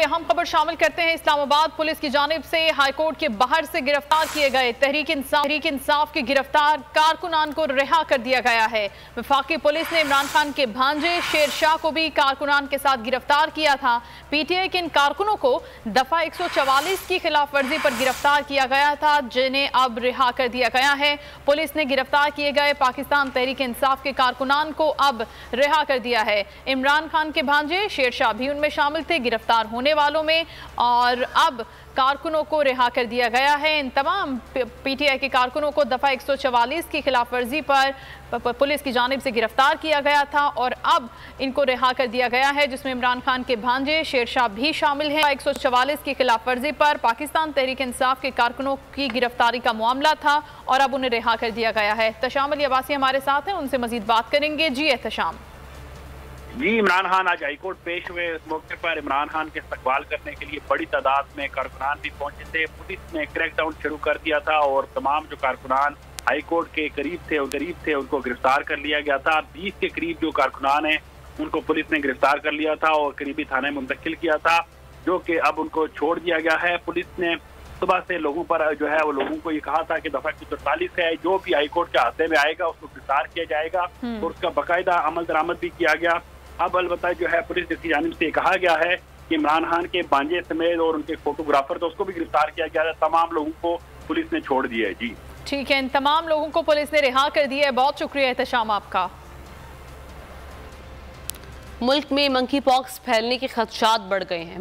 अहम खबर शामिल करते हैं। इस्लामाबाद पुलिस की जानिब से हाईकोर्ट के बाहर से गिरफ्तार किए गए तहरीक इंसाफ के गिरफ्तार कारकुनान को रिहा कर दिया गया है। वफाकी पुलिस ने इमरान खान के भांजे शेर शाह को भी कारकुनान के साथ गिरफ्तार किया था। पीटीआई के इन कारकुनों को दफा 144 की खिलाफ वर्जी पर गिरफ्तार किया गया था, जिन्हें अब रिहा कर दिया गया है। पुलिस ने गिरफ्तार किए गए पाकिस्तान तहरीक इंसाफ के कारकुनान को अब रिहा कर दिया है। इमरान खान के भांजे शेर शाह भी उनमें शामिल थे गिरफ्तार होने वालों में, और अब कारकुनों को रिहा कर दिया गया है। इन तमाम पीटीआई के कारकुनों को दफा 144 की खिलाफ वर्जी पर पुलिस की जानिब से गिरफ्तार किया गया था और अब इनको रिहा कर दिया गया है, जिसमें इमरान खान के भांजे शेर शाह भी शामिल हैं। 144 की खिलाफ वर्जी पर पाकिस्तान तहरीक इंसाफ के कारकुनों की गिरफ्तारी का मामला था और अब उन्हें रिहा कर दिया गया है। एहतशाम अली अब्बासी हमारे साथ हैं, उनसे मजीद बात करेंगे। जी एहतशाम। जी, इमरान खान आज हाईकोर्ट पेश हुए। इस मौके पर इमरान खान के इस्तकबाल करने के लिए बड़ी तादाद में कारकुनान भी पहुंचे थे। पुलिस ने क्रैकडाउन शुरू कर दिया था और तमाम जो कारकुनान हाईकोर्ट के करीब थे उनको गिरफ्तार कर लिया गया था। 20 के करीब जो कारकुनान हैं उनको पुलिस ने गिरफ्तार कर लिया था और करीबी थाने मुंतकिल किया था, जो कि अब उनको छोड़ दिया गया है। पुलिस ने सुबह से लोगों पर जो है वो लोगों को ये कहा था कि दफा 144 है, जो भी हाईकोर्ट के हाथे में आएगा उसको गिरफ्तार किया जाएगा और उसका बाकायदा अमल दरामद भी किया गया। अब अलबत्ता जो है पुलिस की जानिब से कहा गया है कि इमरान खान के भांजे समेत और उनके फोटोग्राफर तो उसको भी गिरफ्तार किया गया है। तमाम लोगों को पुलिस ने छोड़ दिया है। जी ठीक है, इन तमाम लोगों को पुलिस ने रिहा कर दिया है। बहुत शुक्रिया एहतशाम आपका। मुल्क में मंकी पॉक्स फैलने के खदशात बढ़ गए हैं।